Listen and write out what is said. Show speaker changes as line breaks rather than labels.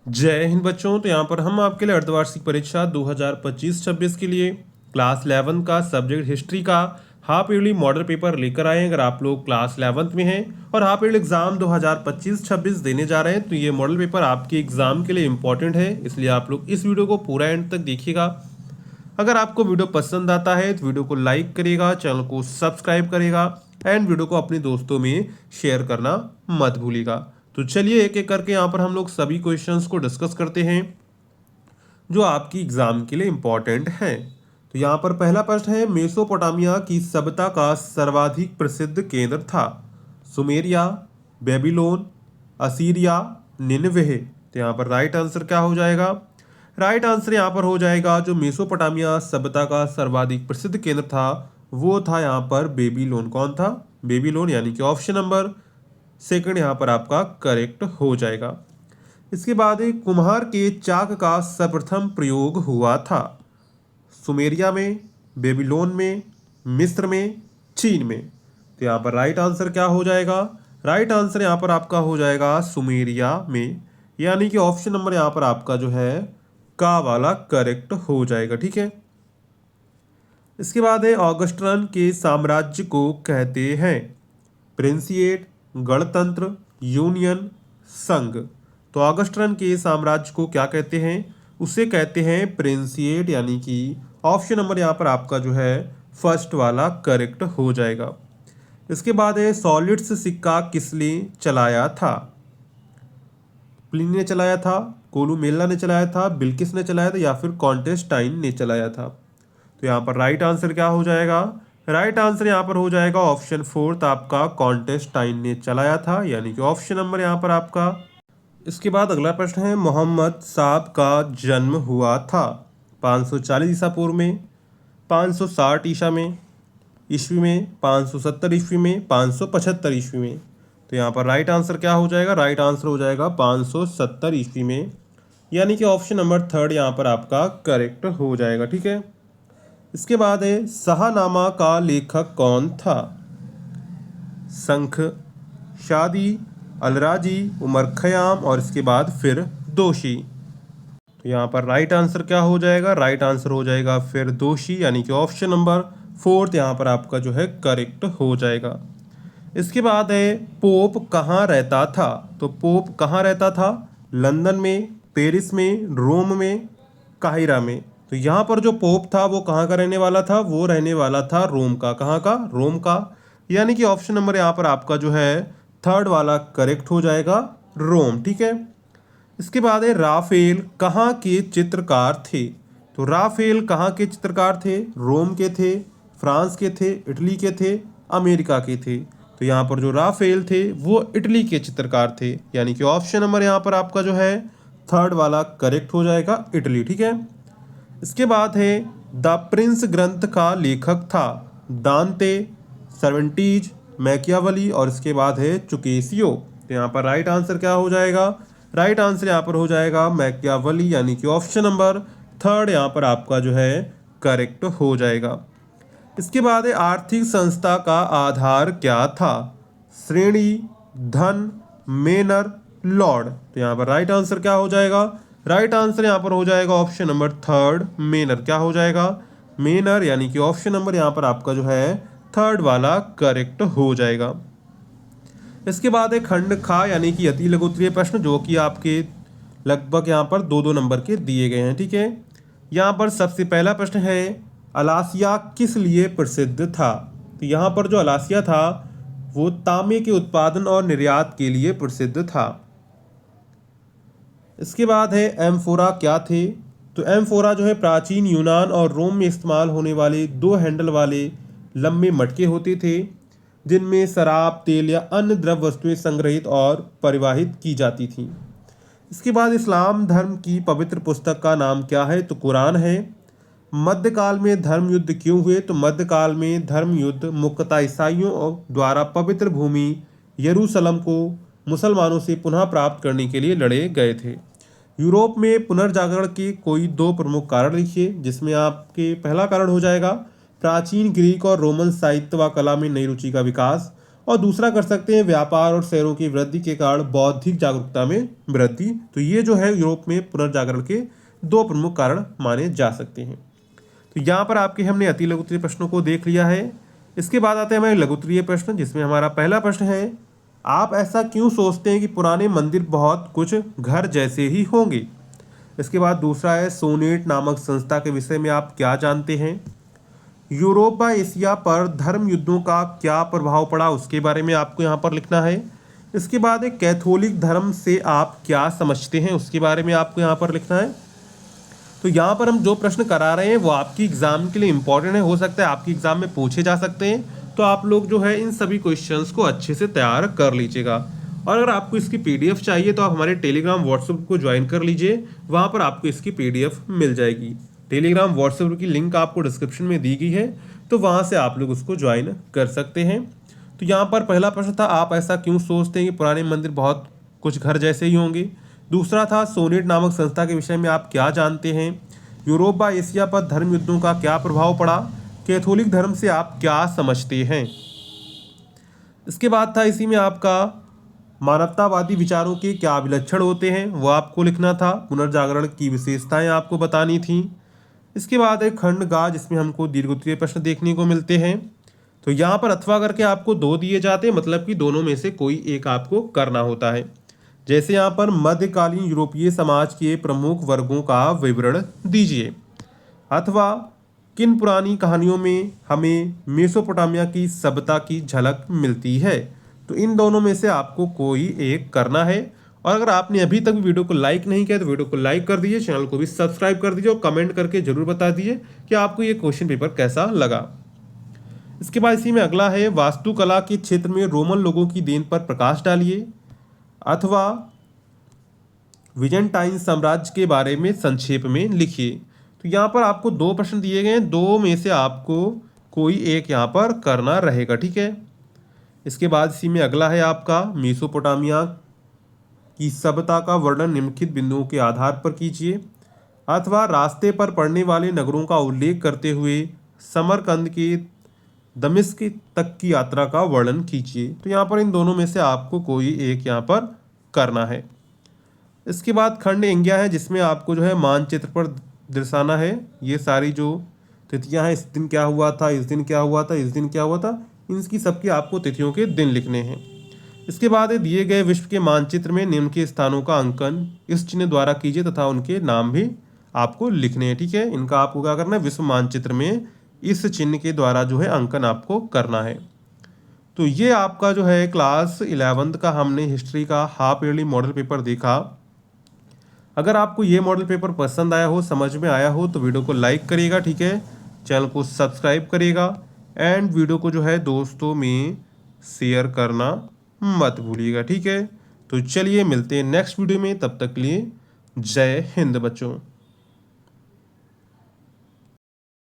जय हिंद बच्चों। तो यहाँ पर हम आपके लिए अर्धवार्षिक परीक्षा 2025-26 के लिए क्लास 11 का सब्जेक्ट हिस्ट्री का हाफ ईयरली मॉडल पेपर लेकर आए हैं। अगर आप लोग क्लास 11th में हैं और हाफ ईयरली एग्जाम 2025-26 देने जा रहे हैं तो ये मॉडल पेपर आपके एग्जाम के लिए इंपॉर्टेंट है, इसलिए आप लोग इस वीडियो को पूरा एंड तक देखिएगा। अगर आपको वीडियो पसंद आता है तो वीडियो को लाइक करिएगा, चैनल को सब्सक्राइब करेगा एंड वीडियो को अपने दोस्तों में शेयर करना मत भूलिएगा। तो चलिए एक एक करके यहाँ पर हम लोग सभी क्वेश्चंस को डिस्कस करते हैं जो आपकी एग्जाम के लिए इंपॉर्टेंट हैं। तो यहाँ पर पहला प्रश्न है, मेसोपोटामिया की सभ्यता का सर्वाधिक प्रसिद्ध केंद्र था? Sumeria, Babylon, Assyria, Nineveh. तो यहाँ पर राइट आंसर क्या हो जाएगा? राइट आंसर यहाँ पर हो जाएगा जो मेसोपोटामिया सभ्यता का सर्वाधिक प्रसिद्ध केंद्र था वो था यहाँ पर बेबीलोन। कौन था? बेबीलोन, यानी कि ऑप्शन नंबर सेकंड यहाँ पर आपका करेक्ट हो जाएगा। इसके बाद कुम्हार के चाक का सर्वप्रथम प्रयोग हुआ था? सुमेरिया में, बेबीलोन में, मिस्र में, चीन में। तो यहाँ पर राइट आंसर क्या हो जाएगा? राइट आंसर यहाँ पर आपका हो जाएगा सुमेरिया में, यानी कि ऑप्शन नंबर यहाँ पर आपका जो है का वाला करेक्ट हो जाएगा। ठीक है। इसके बाद है, ऑगस्टन के साम्राज्य को कहते हैं? प्रिंसिएट, गणतंत्र, यूनियन, संघ। तो ऑगस्टन के साम्राज्य को क्या कहते हैं? उसे कहते हैं प्रिंसिएट, यानी कि ऑप्शन नंबर यहाँ पर आपका जो है फर्स्ट वाला करेक्ट हो जाएगा। इसके बाद है, सॉलिड्स सिक्का किसने चलाया था? प्लिनी ने चलाया था, कोलुमेला ने चलाया था, बिल्किस ने चलाया था, या फिर कॉन्टेस्टाइन ने चलाया था? तो यहाँ पर राइट आंसर क्या हो जाएगा? राइट आंसर यहाँ पर हो जाएगा ऑप्शन फोर्थ आपका कॉन्टेस्टाइन ने चलाया था, यानी कि ऑप्शन नंबर यहाँ पर आपका। इसके बाद अगला प्रश्न है, मोहम्मद साहब का जन्म हुआ था 540 ईसा पूर्व में, 560 ईस्वी में, 570 ईस्वी में, 575 ईस्वी में? तो यहाँ पर राइट आंसर क्या हो जाएगा? राइट आंसर हो जाएगा 570 ईस्वी में, यानी कि ऑप्शन नंबर थर्ड यहाँ पर आपका करेक्ट हो जाएगा। ठीक है। इसके बाद है, शाहनामा का लेखक कौन था? शंख, शादी, अलराजी, उमर खयाम और इसके बाद फिर दोषी। तो यहाँ पर राइट आंसर क्या हो जाएगा? राइट आंसर हो जाएगा फिर दोषी, यानी कि ऑप्शन नंबर फोर्थ यहाँ पर आपका जो है करेक्ट हो जाएगा। इसके बाद है, पोप कहाँ रहता था? तो पोप कहाँ रहता था? लंदन में, पेरिस में, रोम में, काहिरा में? तो यहाँ पर जो पोप था वो कहाँ का रहने वाला था? वो रहने वाला था रोम का। कहाँ का? रोम का, यानी कि ऑप्शन नंबर यहाँ पर आपका जो है थर्ड वाला करेक्ट हो जाएगा, रोम। ठीक है। इसके बाद है, राफेल कहाँ के चित्रकार थे? तो राफेल कहाँ के चित्रकार थे? रोम के थे, फ्रांस के थे, इटली के थे, अमेरिका के थे? तो यहाँ पर जो राफेल थे वो इटली के चित्रकार थे, यानी कि ऑप्शन नंबर यहाँ पर आपका जो है थर्ड वाला करेक्ट हो जाएगा, इटली। ठीक है। इसके बाद है, द प्रिंस ग्रंथ का लेखक था? दांते, सर्वेंटीज, मैकियावली और इसके बाद है चुकेसियो? तो यहाँ पर राइट आंसर क्या हो जाएगा? राइट आंसर यहाँ पर हो जाएगा मैकियावली, यानी कि ऑप्शन नंबर थर्ड यहाँ पर आपका जो है करेक्ट हो जाएगा। इसके बाद है, आर्थिक संस्था का आधार क्या था? श्रेणी, धन, मेनर, लॉर्ड? तो यहाँ पर राइट आंसर क्या हो जाएगा? राइट आंसर यहाँ पर हो जाएगा ऑप्शन नंबर थर्ड, मेनर। क्या हो जाएगा? मेनर, यानी कि ऑप्शन नंबर यहाँ पर आपका जो है थर्ड वाला करेक्ट हो जाएगा। इसके बाद है, खंड खा यानी कि अति लघु उत्तरीय प्रश्न, जो कि आपके लगभग यहाँ पर 2-2 नंबर के दिए गए हैं। ठीक है। यहाँ पर सबसे पहला प्रश्न है, अलासिया किस लिए प्रसिद्ध था? तो यहाँ पर जो अलासिया था वो तांबे के उत्पादन और निर्यात के लिए प्रसिद्ध था। इसके बाद है, एम्फोरा क्या थे? तो एम्फोरा जो है प्राचीन यूनान और रोम में इस्तेमाल होने वाले 2 हैंडल वाले लंबे मटके होते थे जिनमें शराब, तेल या अन्य द्रव वस्तुएं संग्रहित और परिवाहित की जाती थीं। इसके बाद, इस्लाम धर्म की पवित्र पुस्तक का नाम क्या है? तो कुरान है। मध्यकाल में धर्म युद्ध क्यों हुए? तो मध्यकाल में धर्म युद्ध मुख्यतः ईसाइयों द्वारा पवित्र भूमि यरूशलेम को मुसलमानों से पुनः प्राप्त करने के लिए लड़े गए थे। यूरोप में पुनर्जागरण के कोई 2 प्रमुख कारण लिखिए, जिसमें आपके पहला कारण हो जाएगा प्राचीन ग्रीक और रोमन साहित्य व कला में नई रुचि का विकास, और दूसरा कर सकते हैं व्यापार और शहरों की वृद्धि के कारण बौद्धिक जागरूकता में वृद्धि। तो ये जो है यूरोप में पुनर्जागरण के दो प्रमुख कारण माने जा सकते हैं। तो यहाँ पर आपके हमने अति लघुत्तरीय प्रश्नों को देख लिया है। इसके बाद आते हैं हमारे लघुत्तरीय प्रश्न, जिसमें हमारा पहला प्रश्न है, आप ऐसा क्यों सोचते हैं कि पुराने मंदिर बहुत कुछ घर जैसे ही होंगे। इसके बाद दूसरा है, सोनेट नामक संस्था के विषय में आप क्या जानते हैं। यूरोप व एशिया पर धर्म युद्धों का क्या प्रभाव पड़ा, उसके बारे में आपको यहाँ पर लिखना है। इसके बाद एक, कैथोलिक धर्म से आप क्या समझते हैं, उसके बारे में आपको यहाँ पर लिखना है। तो यहाँ पर हम जो प्रश्न करा रहे हैं वो आपकी एग्जाम के लिए इंपॉर्टेंट है, हो सकता है आपकी एग्जाम में पूछे जा सकते हैं। तो आप लोग जो है इन सभी क्वेश्चंस को अच्छे से तैयार कर लीजिएगा। और अगर आपको इसकी पीडीएफ चाहिए तो आप हमारे टेलीग्राम व्हाट्सएप को ज्वाइन कर लीजिए, वहाँ पर आपको इसकी पीडीएफ मिल जाएगी। टेलीग्राम व्हाट्सएप की लिंक आपको डिस्क्रिप्शन में दी गई है, तो वहाँ से आप लोग उसको ज्वाइन कर सकते हैं। तो यहाँ पर पहला प्रश्न था, आप ऐसा क्यों सोचते हैं कि पुराने मंदिर बहुत कुछ घर जैसे ही होंगे। दूसरा था, सोनेट नामक संस्था के विषय में आप क्या जानते हैं। यूरोप व एशिया पर धर्म युद्धों का क्या प्रभाव पड़ा। कैथोलिक धर्म से आप क्या समझते हैं। इसके बाद था इसी में आपका, मानवतावादी विचारों के क्या विलक्षण होते हैं, वो आपको लिखना था। पुनर्जागरण की विशेषताएं आपको बतानी थी। इसके बाद एक खंड गा, जिसमें हमको दीर्घोत्तरीय प्रश्न देखने को मिलते हैं। तो यहाँ पर अथवा करके आपको दो दिए जाते हैं, मतलब कि दोनों में से कोई एक आपको करना होता है। जैसे यहाँ पर, मध्यकालीन यूरोपीय समाज के प्रमुख वर्गों का विवरण दीजिए। अथवा, किन पुरानी कहानियों में हमें मेसोपोटामिया की सभ्यता की झलक मिलती है। तो इन दोनों में से आपको कोई एक करना है। और अगर आपने अभी तक वीडियो को लाइक नहीं किया तो वीडियो को लाइक कर दीजिए, चैनल को भी सब्सक्राइब कर दीजिए और कमेंट करके जरूर बता दीजिए कि आपको ये क्वेश्चन पेपर कैसा लगा। इसके बाद इसी में अगला है, वास्तुकला के क्षेत्र में रोमन लोगों की देन पर प्रकाश डालिए। अथवा, विजेंटाइन साम्राज्य के बारे में संक्षेप में लिखिए। तो यहाँ पर आपको दो प्रश्न दिए गए हैं, दो में से आपको कोई एक यहाँ पर करना रहेगा, ठीक है। इसके बाद इसी में अगला है आपका, मेसोपोटामिया की सभ्यता का वर्णन निम्नलिखित बिंदुओं के आधार पर कीजिए। अथवा, रास्ते पर पड़ने वाले नगरों का उल्लेख करते हुए समरकंद के दमिश्क तक की यात्रा का वर्णन कीजिए। तो यहाँ पर इन दोनों में से आपको कोई एक यहाँ पर करना है। इसके बाद खंड एंग्या है, जिसमें आपको जो है मानचित्र पर दर्शाना है ये सारी जो तिथियां हैं, इस दिन क्या हुआ था, इस दिन क्या हुआ था, इस दिन क्या हुआ था, इनकी सबकी आपको तिथियों के दिन लिखने हैं। इसके बाद दिए गए विश्व के मानचित्र में निम्न के स्थानों का अंकन इस चिन्ह द्वारा कीजिए तथा उनके नाम भी आपको लिखने हैं, ठीक है। इनका आपको क्या करना है, विश्व मानचित्र में इस चिन्ह के द्वारा जो है अंकन आपको करना है। तो ये आपका जो है क्लास 11th का हमने हिस्ट्री का हाफ ईयरली मॉडल पेपर देखा। अगर आपको ये मॉडल पेपर पसंद आया हो, समझ में आया हो, तो वीडियो को लाइक करिएगा, ठीक है। चैनल को सब्सक्राइब करिएगा एंड वीडियो को जो है दोस्तों में शेयर करना मत भूलिएगा, ठीक है। तो चलिए मिलते हैं नेक्स्ट वीडियो में, तब तक के लिए जय हिंद बच्चों।